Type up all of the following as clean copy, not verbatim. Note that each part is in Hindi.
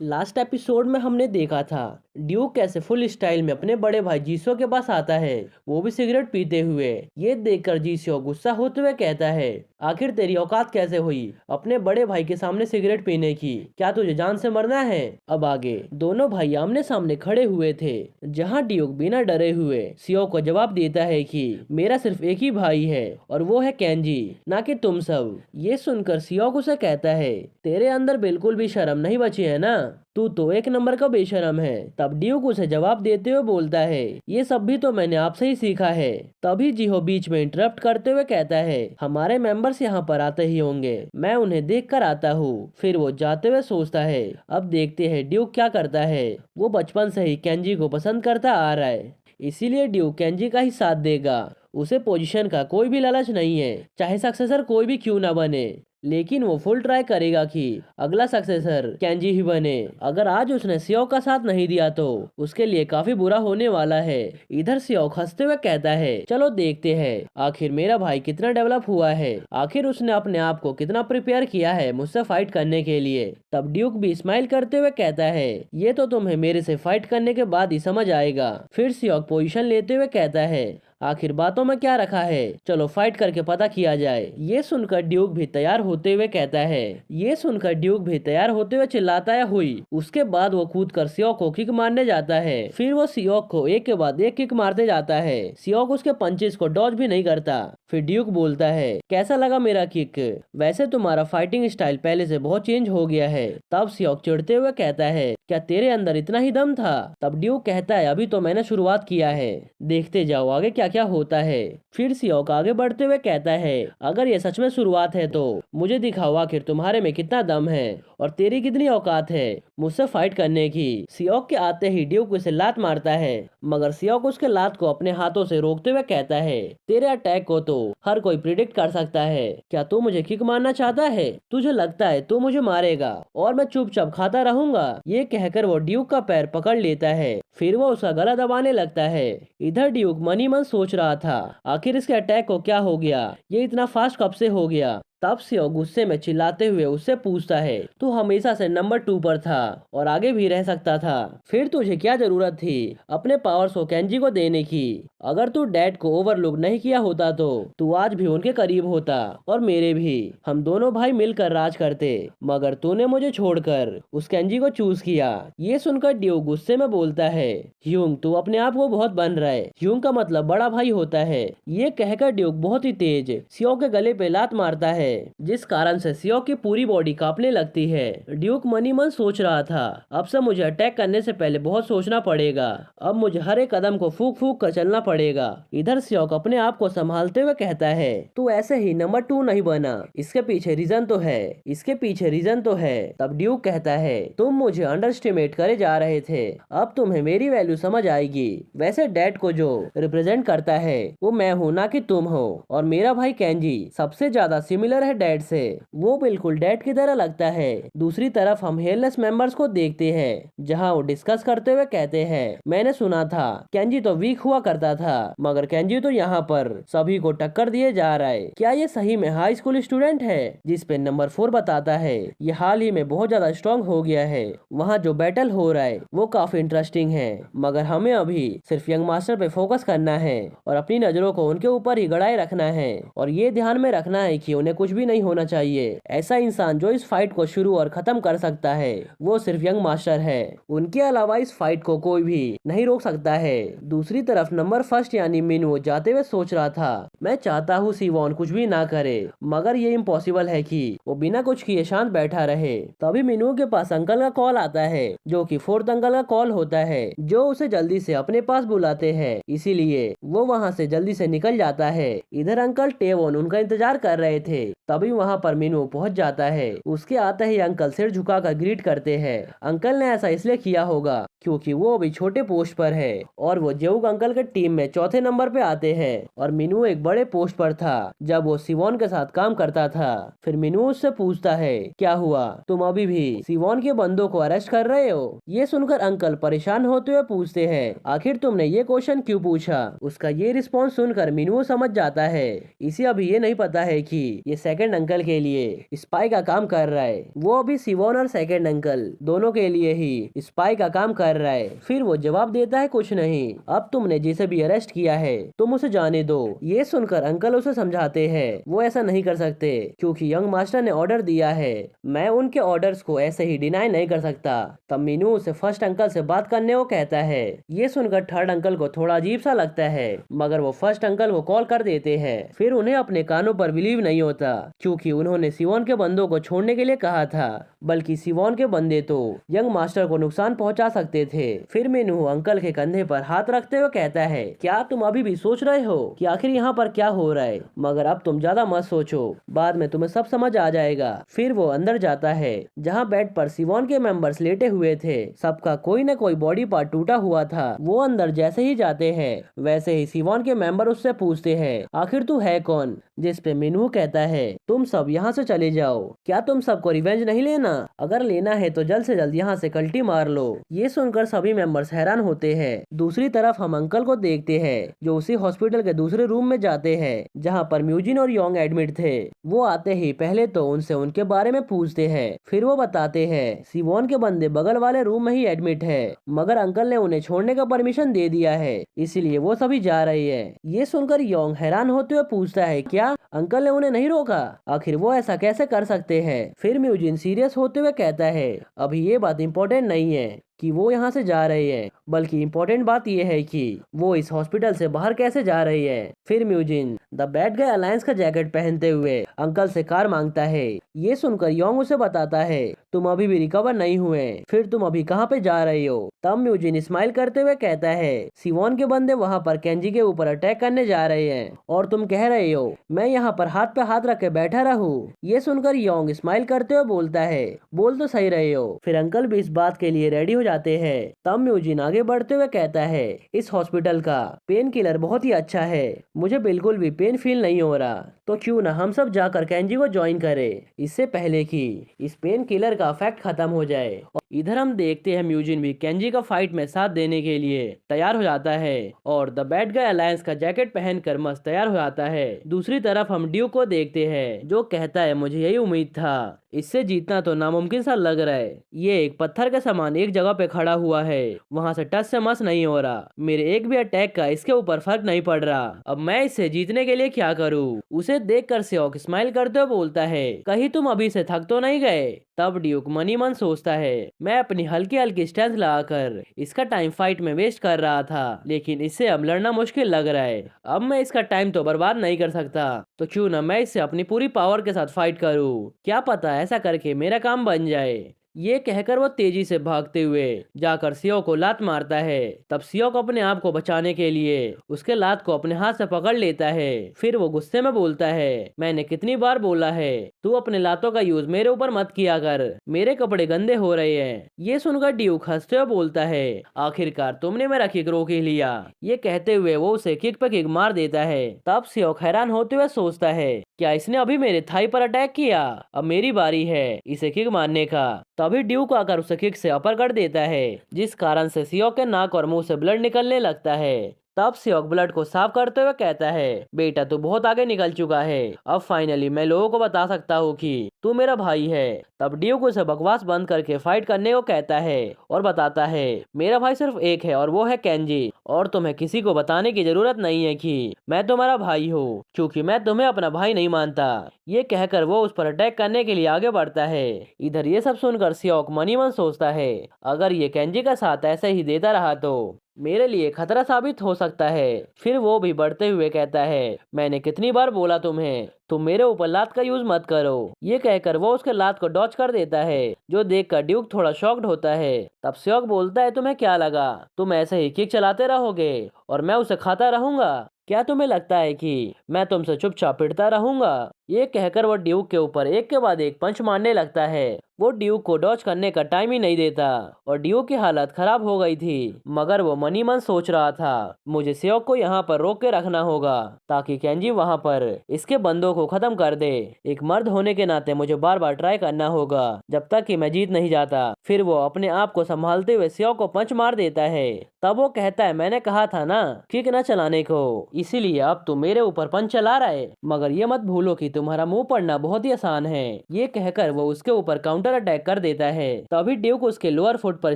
लास्ट एपिसोड में हमने देखा था ड्यूक कैसे फुल स्टाइल में अपने बड़े भाई जीसो के पास आता है, वो भी सिगरेट पीते हुए। ये देखकर जीसो गुस्सा होते हुए कहता है, आखिर तेरी औकात कैसे हुई अपने बड़े भाई के सामने सिगरेट पीने की? क्या तुझे जान से मरना है? अब आगे दोनों भाई आमने सामने खड़े हुए थे, जहाँ ड्यूक बिना डरे हुए सियो को जवाब देता है कि मेरा सिर्फ एक ही भाई है और वो है केंजी, ना कि तुम सब। ये सुनकर सियो उसे कहता है, तेरे अंदर बिल्कुल भी शर्म नहीं बची है ना? तू तो एक नंबर का बेशरम है। तब ड्यूक उसे जवाब देते हुए बोलता है, ये सब भी तो मैंने आपसे ही सीखा है। तभी जीहो बीच में इंटरप्ट करते हुए कहता है, हमारे मेंबर्स यहाँ पर आते ही होंगे, मैं उन्हें देख कर आता हूँ। फिर वो जाते हुए सोचता है, अब देखते हैं ड्यूक क्या करता है। वो बचपन से ही केंजी को पसंद करता आ रहा है, इसीलिए ड्यूक केंजी का ही साथ देगा। उसे पोजीशन का कोई भी लालच नहीं है, चाहे सक्सेसर कोई भी क्यों ना बने, लेकिन वो फुल ट्राई करेगा कि अगला सक्सेसर केंजी ही बने। अगर आज उसने सियो का साथ नहीं दिया तो उसके लिए काफी बुरा होने वाला है। इधर सियो हंसते हुए कहता है, चलो देखते हैं आखिर मेरा भाई कितना डेवलप हुआ है, आखिर उसने अपने आप को कितना प्रिपेयर किया है मुझसे फाइट करने के लिए। तब ड्यूक भी स्माइल करते हुए कहता है, ये तो तुम्हें मेरे से फाइट करने के बाद ही समझ आएगा। फिर सियो पोजीशन लेते हुए कहता है, आखिर बातों में क्या रखा है, चलो फाइट करके पता किया जाए। ये सुनकर ड्यूक भी तैयार होते हुए कहता है, ये सुनकर ड्यूक भी तैयार होते हुए चिल्लाता है, हुई। उसके बाद वो कूद कर सियोक को किक मारने जाता है। फिर वो सियोक को एक के बाद एक किक मारते जाता है। सियोक उसके पंचेस को डॉज भी नहीं करता। फिर ड्यूक बोलता है, कैसा लगा मेरा किक? वैसे तुम्हारा फाइटिंग स्टाइल पहले से बहुत चेंज हो गया है। तब सियोक चिढ़ते हुए कहता है, क्या तेरे अंदर इतना ही दम था? तब ड्यूक कहता है, अभी तो मैंने शुरुआत किया है, देखते जाओ आगे क्या क्या होता है। फिर सियोक आगे बढ़ते हुए कहता है, अगर ये सच में शुरुआत है तो मुझे दिखाओ आखिर तुम्हारे में कितना दम है और तेरी कितनी औकात है मुझसे फाइट करने की। सियोक के आते ही ड्यूक उसे लात मारता है, मगर सियोक उसके लात को अपने हाथों से रोकते हुए कहता है, तेरे अटैक को तो हर कोई प्रिडिक्ट कर सकता है। क्या तू मुझे किक मारना चाहता है? तुझे लगता है तू मुझे मारेगा और मैं चुपचाप खाता रहूंगा? ये कहकर वो ड्यूक का पैर पकड़ लेता है। फिर वो उसका गला दबाने लगता है। इधर ड्यूक मनी मन सोच रहा था, आखिर इसके अटैक को क्या हो गया, ये इतना फास्ट कब से हो गया। तब सियो गुस्से में चिल्लाते हुए उससे पूछता है, तू हमेशा से नंबर 2 पर था और आगे भी रह सकता था, फिर तुझे क्या जरूरत थी अपने पावर्स को केंजी को देने की? अगर तू डैड को ओवरलुक नहीं किया होता तो तू आज भी उनके करीब होता और मेरे भी। हम दोनों भाई मिलकर राज करते, मगर तूने मुझे छोड़कर उस केंजी को चूज किया। ये सुनकर ड्यूक गुस्से में बोलता है, ह्यूंग तू अपने आप को बहुत बन रहा है, ह्यूंग का मतलब बड़ा भाई होता है। ये कहकर ड्यूक बहुत ही तेज सियो के गले पे लात मारता है, जिस कारण से सियो की पूरी बॉडी कांपने लगती है। ड्यूक मनी मन सोच रहा था, अब से मुझे अटैक करने से पहले बहुत सोचना पड़ेगा, अब मुझे हर एक कदम को फूक फूक कर चलना पड़ेगा। इधर सियो अपने आप को संभालते हुए कहता है, तू ऐसे ही नंबर 2 नहीं बना, इसके पीछे रीजन तो है, इसके पीछे रीजन तो है। तब ड्यूक कहता है, तुम मुझे अंडर एस्टिमेट करे जा रहे थे, अब तुम्हें मेरी वैल्यू समझ आएगी। वैसे डैड को जो रिप्रेजेंट करता है वो मैं हूँ, ना कि तुम हो। और मेरा भाई केंजी सबसे ज्यादा सिमिलर है डैड से, वो बिल्कुल डैड की तरह लगता है। दूसरी तरफ हम हेयरलेस मेंबर्स को देखते हैं, जहाँ वो डिस्कस करते हुए कहते हैं, मैंने सुना था केंजी तो वीक हुआ करता था, मगर केंजी तो यहाँ पर सभी को टक्कर दिए जा रहा है। क्या ये सही में हाई स्कूल स्टूडेंट है? जिस पे नंबर 4 बताता है, ये हाल ही में बहुत ज्यादा स्ट्रॉन्ग हो गया है। वहाँ जो बैटल हो रहा है वो काफी इंटरेस्टिंग है, मगर हमें अभी सिर्फ यंग मास्टर पे फोकस करना है और अपनी नजरों को उनके ऊपर ही गड़ाए रखना है, और ये ध्यान में रखना है कि उन्हें कुछ भी नहीं होना चाहिए। ऐसा इंसान जो इस फाइट को शुरू और खत्म कर सकता है वो सिर्फ यंग मास्टर है, उनके अलावा इस फाइट को कोई भी नहीं रोक सकता है। दूसरी तरफ नंबर फर्स्ट यानी मिनू जाते हुए सोच रहा था, मैं चाहता हूँ सिवोन कुछ भी ना करे, मगर ये इम्पॉसिबल है कि वो बिना कुछ किए शांत बैठा रहे। तभी मिनू के पास अंकल का कॉल आता है, जो कि फोर्थ अंकल का कॉल होता है, जो उसे जल्दी से अपने पास बुलाते हैं, इसीलिए वो वहाँ से जल्दी से निकल जाता है। इधर अंकल टेवोन उनका इंतजार कर रहे थे, तभी वहाँ पर मिनू पहुँच जाता है। उसके आते ही अंकल सिर झुकाकर ग्रीट करते हैं। अंकल ने ऐसा इसलिए किया होगा क्योंकि वो अभी छोटे पोस्ट पर है और वो जेउग अंकल के टीम में चौथे नंबर पे आते हैं, और मिनू एक बड़े पोस्ट पर था जब वो सिवोन के साथ काम करता था। फिर मिनू उससे पूछता है, क्या हुआ, तुम अभी भी सिवोन के बंदों को अरेस्ट कर रहे हो? ये सुनकर अंकल परेशान होते हुए पूछते हैं, आखिर तुमने ये क्वेश्चन क्यों पूछा? उसका ये रिस्पॉन्स सुनकर मिनू समझ जाता है, इसे अभी ये नहीं पता है कि ये सेकंड सेकंड अंकल के लिए स्पाई का काम कर रहा है। वो अभी सिवोन और सेकंड अंकल दोनों के लिए ही स्पाई का काम कर रहा है। फिर वो जवाब देता है कुछ नहीं, अब तुमने जिसे भी अरेस्ट किया है तुम उसे जाने दो। ये सुनकर अंकल उसे समझाते हैं वो ऐसा नहीं कर सकते क्योंकि यंग मास्टर ने ऑर्डर दिया है। मैं उनके ऑर्डर्स को ऐसे ही डिनाई नहीं कर सकता। तब मीनू उसे फर्स्ट अंकल से बात करने को कहता है। ये सुनकर थर्ड अंकल को थोड़ा अजीब सा लगता है मगर वो फर्स्ट अंकल को कॉल कर देते हैं। फिर उन्हें अपने कानों पर बिलीव नहीं होता क्योंकि उन्होंने सिवोन के बंदों को छोड़ने के लिए कहा था, बल्कि सिवोन के बंदे तो यंग मास्टर को नुकसान पहुंचा सकते थे। फिर मीनू अंकल के कंधे पर हाथ रखते हुए कहता है, क्या तुम अभी भी सोच रहे हो कि आखिर यहाँ पर क्या हो रहा है? मगर अब तुम ज्यादा मत सोचो, बाद में तुम्हें सब समझ आ जाएगा। फिर वो अंदर जाता है जहाँ बेड पर सिवोन के मेंबर्स लेटे हुए थे। सबका कोई न कोई बॉडी पार्ट टूटा हुआ था। वो अंदर जैसे ही जाते हैं वैसे ही सिवोन के मेंबर उससे पूछते हैं, आखिर तू है कौन? जिस पे मीनू कहता है, तुम सब यहाँ से चले जाओ। क्या तुम सबको रिवेंज नहीं लेना? अगर लेना है तो जल्द से जल्द यहाँ से कल्टी मार लो। ये सुनकर सभी मेंबर्स हैरान होते हैं। दूसरी तरफ हम अंकल को देखते हैं जो उसी हॉस्पिटल के दूसरे रूम में जाते हैं जहाँ पर म्यूजिन और योंग एडमिट थे। वो आते ही पहले तो उनसे उनके बारे में पूछते हैं, फिर वो बताते हैं सिवोन के बंदे बगल वाले रूम में ही एडमिट है, मगर अंकल ने उन्हें छोड़ने का परमिशन दे दिया है, इसलिए वो सभी जा रही है। ये सुनकर योंग हैरान होते हुए पूछता है, क्या अंकल ने उन्हें नहीं रोका? आखिर वो ऐसा कैसे कर सकते हैं? फिर म्यूजिन सीरियस होते हुए कहता है, अभी ये बात इम्पोर्टेंट नहीं है कि वो यहाँ से जा रहे हैं, बल्कि इम्पोर्टेंट बात यह है कि वो इस हॉस्पिटल से बाहर कैसे जा रही है। फिर म्यूजिन द बैड गाय अलायंस का जैकेट पहनते हुए अंकल से कार मांगता है। ये सुनकर योंग उसे बताता है, तुम अभी भी रिकवर नहीं हुए, फिर तुम अभी कहाँ पे जा रही हो? तब म्यूजिन स्माइल करते हुए कहता है, सिवोन के बंदे वहाँ पर केंजी के ऊपर अटैक करने जा रहे हैं और तुम कह रहे हो मैं यहाँ पर हाथ पे हाथ रख के बैठा रहूं। ये सुनकर योंग स्माइल करते हुए बोलता है, बोल तो सही रहे हो। फिर अंकल भी इस बात के लिए रेडी हो जाते हैं। तब म्यूजिन आगे बढ़ते हुए कहता है, इस हॉस्पिटल का पेन किलर बहुत ही अच्छा है, मुझे बिल्कुल भी पेन फील नहीं हो रहा, तो क्यों ना हम सब जाकर केंजी को ज्वाइन करें इससे पहले कि इस पेन किलर का इफेक्ट खत्म हो जाए। इधर हम देखते हैं म्यूजिन भी केंजी का फाइट में साथ देने के लिए तैयार हो जाता है और द बैड गाय अलायंस का जैकेट पहनकर मस्त तैयार हो जाता है। दूसरी तरफ हम ड्यूक को देखते हैं जो कहता है, मुझे यही उम्मीद था, इससे जीतना तो नामुमकिन सा लग रहा है। ये एक पत्थर के समान एक जगह पे खड़ा हुआ है, वहाँ से टच से मस नहीं हो रहा, मेरे एक भी अटैक का इसके ऊपर फर्क नहीं पड़ रहा, अब मैं इससे जीतने के लिए क्या करूँ? उसे देखकर सियोक स्माइल करते हुए बोलता है, कहीं तुम अभी से थक तो नहीं गए? तब ड्यूक मनी मन सोचता है, मैं अपनी हल्की हल्की स्ट्रेंथ लगाकर इसका टाइम फाइट में वेस्ट कर रहा था, लेकिन इससे अब लड़ना मुश्किल लग रहा है, अब मैं इसका टाइम तो बर्बाद नहीं कर सकता, तो क्यों ना मैं इससे अपनी पूरी पावर के साथ फाइट करूँ, क्या पता ऐसा करके मेरा काम बन जाए। ये कहकर वो तेजी से भागते हुए जाकर सियो को लात मारता है। तब सियो को अपने आप को बचाने के लिए उसके लात को अपने हाथ से पकड़ लेता है। फिर वो गुस्से में बोलता है, मैंने कितनी बार बोला है तू अपने लातों का यूज मेरे ऊपर मत किया कर, मेरे कपड़े गंदे हो रहे हैं। ये सुनकर ड्यूक हंसते हुए बोलता है, आखिरकार तुमने मेरा किक रोक ही लिया। ये कहते हुए वो उसे किक पे किक मार देता है। तब सियो हैरान होते हुए सोचता है, क्या इसने अभी मेरे थाई पर अटैक किया? अब मेरी बारी है इसे किक मारने का। तभी ड्यूक आकर उसे किक से अपर कर देता है, जिस कारण से सियो के नाक और मुंह से ब्लड निकलने लगता है। तब सियोक ब्लड को साफ करते हुए कहता है, बेटा तू बहुत आगे निकल चुका है, अब फाइनली मैं लोगों को बता सकता हूँ कि तू मेरा भाई है। तब ड्यूक उसे बकवास बंद करके फाइट करने को कहता है और बताता है, मेरा भाई सिर्फ एक है और वो है केंजी, और तुम्हें किसी को बताने की जरूरत नहीं है कि मैं तुम्हारा भाई हूँ, क्योंकि मैं तुम्हें अपना भाई नहीं मानता। ये कहकर वो उस पर अटैक करने के लिए आगे बढ़ता है। इधर ये सब सुनकर सियोक मनी मन सोचता है, अगर ये केंजी का साथ ऐसे ही देता रहा तो मेरे लिए खतरा साबित हो सकता है। फिर वो भी बढ़ते हुए कहता है, मैंने कितनी बार बोला तुम्हें, तुम मेरे ऊपर लात का यूज मत करो। ये कहकर वो उसके लात को डॉच कर देता है, जो देखकर ड्यूक थोड़ा शॉक्ड होता है। तब सियोक बोलता है, तुम्हें क्या लगा तुम ऐसे ही किक चलाते रहोगे और मैं उसे खाता रहूंगा? क्या तुम्हें लगता है कि मैं तुमसे चुपचाप पिटता रहूंगा? ये कहकर वो ड्यूक के ऊपर एक के बाद एक पंच मारने लगता है। वो ड्यूक को डॉच करने का टाइम ही नहीं देता और ड्यूक की हालत खराब हो गई थी, मगर वो मनी मन सोच रहा था, मुझे सियोक को यहाँ पर रोक के रखना होगा ताकि केंजी वहाँ पर इसके बंदों को को खत्म कर दे। एक मर्द होने के नाते मुझे बार बार ट्राई करना होगा जब तक कि मैं जीत नहीं जाता। फिर वो अपने आप को संभालते हुए सियो को पंच मार देता है। तब वो कहता है, मैंने कहा था ना किक न चलाने को, इसीलिए अब तुम मेरे ऊपर पंच चला रहा है, मगर ये मत भूलो कि तुम्हारा मुंह पड़ना बहुत ही आसान है। ये कहकर वो उसके ऊपर काउंटर अटैक कर देता है। तभी ड्यूक उसके लोअर फुट पर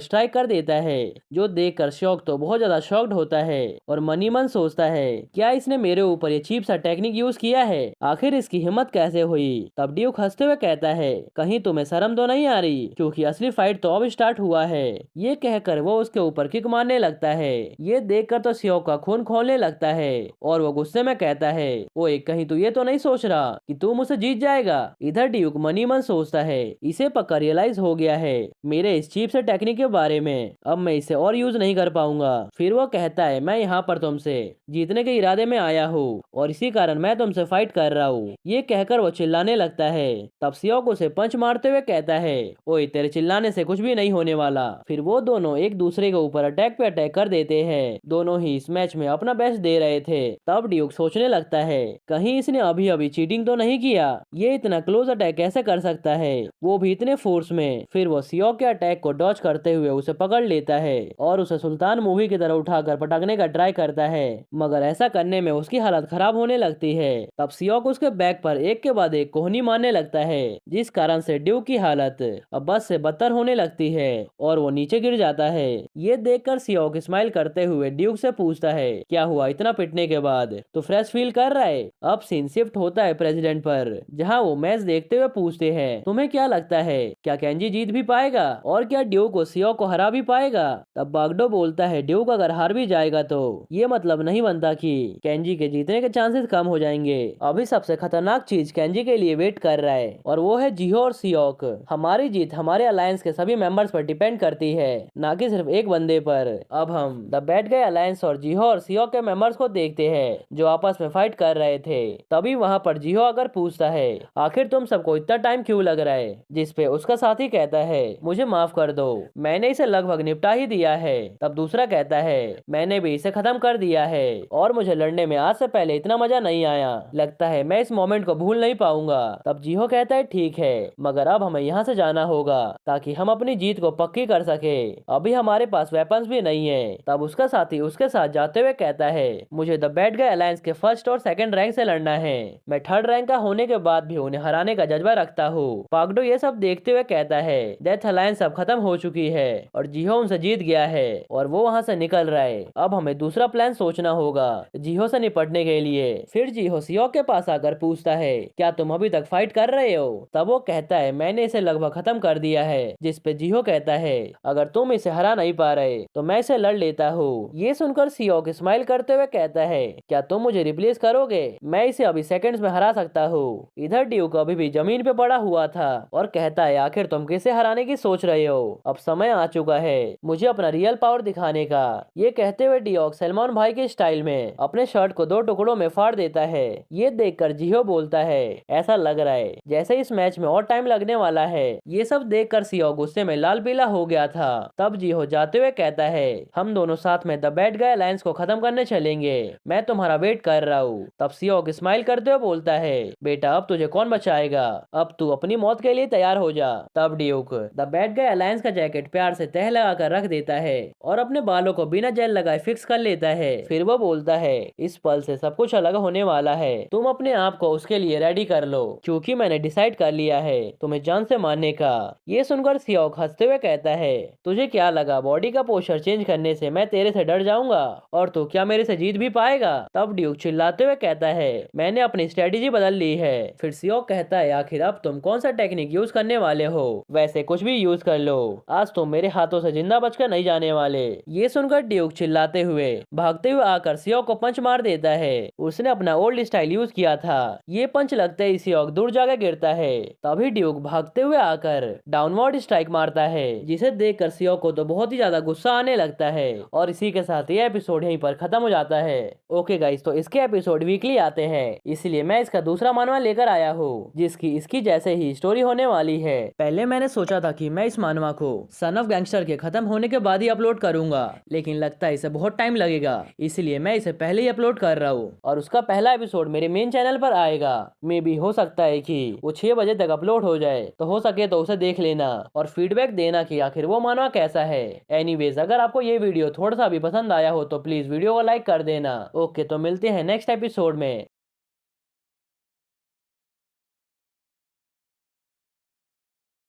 स्ट्राइक कर देता है, जो देखकर शॉक तो बहुत ज्यादा शॉक्ड होता है और मनी मन सोचता है, क्या इसने मेरे ऊपर ये चीप सा टेक्निक यूज किया है, आखिर इसकी हिम्मत कैसे हुई। तब ड्यूक हंसते हुए कहता है, कहीं तुम्हें शर्म तो नहीं आ रही, क्योंकि असली फाइट तो अब स्टार्ट हुआ है। ये कहकर वो उसके ऊपर किक मारने लगता है। ये देखकर तो सियो का खून खोलने लगता है और वो गुस्से में कहता है, ओए कहीं तू ये तो नहीं सोच रहा कि तू मुझसे जीत जाएगा। इधर ड्यूक मनी मन सोचता है, इसे पक्का रियलाइज हो गया है मेरे इस चीप से टेक्निक के बारे में, अब मैं इसे और यूज नहीं कर पाऊंगा। फिर वो कहता है, मैं यहाँ पर तुमसे जीतने के इरादे में आया हूँ और इसी कारण मैं तुमसे फाइट कर रहा हूँ। ये कहकर वो चिल्लाने लगता है। तब सियोक उसे पंच मारते हुए कहता है, ओए तेरे चिल्लाने से कुछ भी नहीं होने वाला। फिर वो दोनों एक दूसरे के ऊपर अटैक पे अटैक कर देते हैं। दोनों ही इस मैच में अपना बेस्ट दे रहे थे। तब ड्यूक सोचने लगता है, कहीं इसने अभी अभी चीटिंग तो नहीं किया, ये इतना क्लोज अटैक कैसे कर सकता है, वो भी इतने फोर्स में। फिर वो सियोक के अटैक को डॉज करते हुए उसे पकड़ लेता है और उसे सुल्तान मूवी की तरह उठाकर पटकने का ट्राई करता है, मगर ऐसा करने में उसकी हालत खराब होने लगती है। तब सियोक उसके बैक पर एक के बाद एक कोहनी मारने लगता है, जिस कारण से ड्यूक की हालत अब बस से बदतर होने लगती है और वो नीचे गिर जाता है। ये देखकर सियोक स्माइल करते हुए ड्यूक से पूछता है, क्या हुआ, इतना पिटने के बाद तो फ्रेश फील कर रहा है। अब सीन शिफ्ट होता है प्रेसिडेंट पर, जहाँ वो मैच देखते हुए पूछते हैं, तुम्हें क्या लगता है, क्या केंजी जीत भी पाएगा और क्या ड्यूक को सियोक को हरा भी पाएगा। तब बागडो बोलता है, ड्यूक अगर हार भी जाएगा तो ये मतलब नहीं बनता कि केंजी के जीतने के चांसेस कम हो जाएंगे। अभी सबसे खतरनाक चीज केंजी के लिए वेट कर रहा है और वो है जिहो और सियोक। हमारी जीत हमारे अलायंस के सभी मेंबर्स पर डिपेंड करती है, ना कि सिर्फ एक बंदे पर। अब हम द बैड गाय अलायंस और जिहो और सियोक के मेंबर्स को देखते हैं जो आपस में फाइट कर रहे थे। तभी वहाँ पर जिहो आकर पूछता है, आखिर तुम सबको इतना टाइम क्यों लग रहा है, जिसपे उसका साथी कहता है, मुझे माफ कर दो, मैंने इसे लगभग निपटा ही दिया है। तब दूसरा कहता है, मैंने भी इसे खत्म कर दिया है और मुझे लड़ने में आज से पहले इतना मजा नहीं आया, लगता है मैं इस मोमेंट को भूल नहीं पाऊंगा। तब जिहो कहता है, ठीक है, मगर अब हमें यहाँ से जाना होगा ताकि हम अपनी जीत को पक्की कर सके, अभी हमारे पास वेपन्स भी नहीं है। तब उसका साथी उसके साथ जाते हुए कहता है, मुझे द बैड गाय अलायंस के फर्स्ट और सेकंड रैंक से लड़ना है, मैं थर्ड रैंक का होने के बाद भी उन्हें हराने का जज्बा रखता हूँ। पागडो ये सब देखते हुए कहता है, डेथ अलायंस अब खत्म हो चुकी है और जिहो उनसे जीत गया है और वो वहाँ से निकल रहा है। अब हमें दूसरा प्लान सोचना होगा जिहो से निपटने के लिए। फिर जिहो सियोक के पास आकर पूछता है, क्या तुम अभी तक फाइट कर रहे हो। तब वो कहता है, मैंने इसे लगभग खत्म कर दिया है, जिसपे जिहो कहता है, अगर तुम इसे हरा नहीं पा रहे तो मैं इसे लड़ लेता हूँ। ये सुनकर सियोक स्माइल करते हुए कहता है, क्या तुम मुझे रिप्लेस करोगे, मैं इसे अभी सेकंड्स में हरा सकता हूँ। इधर ड्यूक अभी भी जमीन पे पड़ा हुआ था और कहता है, आखिर तुम किसे हराने की सोच रहे हो, अब समय आ चुका है मुझे अपना रियल पावर दिखाने का। ये कहते हुए ड्यूक सलमान भाई के स्टाइल में अपने शर्ट को दो टुकड़ों में फाड़ देता है। ये देखकर जिहो बोलता है, ऐसा लग रहा है जैसे इस मैच में और टाइम लगने वाला है। ये सब देखकर सियोक गुस्से में लाल पीला हो गया था। तब जिहो जाते हुए कहता है, हम दोनों साथ में द बैड गाय अलायंस को खत्म करने चलेंगे, मैं तुम्हारा वेट कर रहा हूँ। तब सियोक स्माइल करते हुए बोलता है, बेटा अब तुझे कौन बचाएगा, अब तू अपनी मौत के लिए तैयार हो जा। तब Duke the bad guy alliance का जैकेट प्यार से तह लगा कर रख देता है और अपने बालों को बिना जेल लगाए फिक्स कर लेता है। फिर वो बोलता है, इस पल से सब कुछ अलग होने वाला है, तुम अपने आप को उसके लिए रेडी कर लो, क्योंकि मैंने डिसाइड कर लिया है तुम्हें जान से मारने का। ये सुनकर सियोक हंसते हुए कहता है, तुझे क्या लगा बॉडी का पोस्चर चेंज करने से मैं तेरे से डर जाऊंगा और तू क्या मेरे से जीत भी पाएगा। तब ड्यूक चिल्लाते हुए कहता है, मैंने अपनी स्ट्रेटेजी बदल ली है। फिर सियोक कहता है, आखिर अब तुम कौन सा टेक्निक यूज करने वाले हो, वैसे कुछ भी यूज कर लो, आज तुम मेरे हाथों से जिंदा बचकर नहीं जाने वाले। ये सुनकर ड्यूक चिल्लाते हुए भागते हुए आकर सियोक को पंच मार देता है। उसने अपना ओल्ड स्टाइल यूज किया था। ये पंच लगते ही सियोक दूर जाकर गिरता है। तभी ड्यूक भागते हुए आकर डाउनवर्ड स्ट्राइक मारता है, जिसे देखकर सियोक को तो बहुत ही ज्यादा गुस्सा आने लगता है। और इसी के साथ ये एपिसोड यहीं पर खत्म हो जाता है। ओके गाइस, तो इसके एपिसोड वीकली आते हैं, इसलिए मैं इसका दूसरा मानवा लेकर आया हूँ, जिसकी इसकी जैसे ही स्टोरी होने वाली है। पहले मैंने सोचा था कि मैं इस मानवा को सन ऑफ गैंगस्टर के खत्म होने के बाद ही अपलोड करूंगा, लेकिन लगता है इसे बहुत टाइम लगेगा, इसलिए मैं इसे पहले ही अपलोड कर रहा हूँ और उसका पहला एपिसोड मेरे मेन चैनल पर आएगा। मे भी हो सकता है कि वो 6 बजे तक अपलोड हो जाए, तो हो सके तो उसे देख लेना और फीडबैक देना कि आखिर वो मानवा कैसा है। एनीवेज, अगर आपको ये वीडियो थोड़ा सा भी पसंद आया हो तो प्लीज वीडियो को लाइक कर देना। ओके, तो मिलते हैं नेक्स्ट एपिसोड में।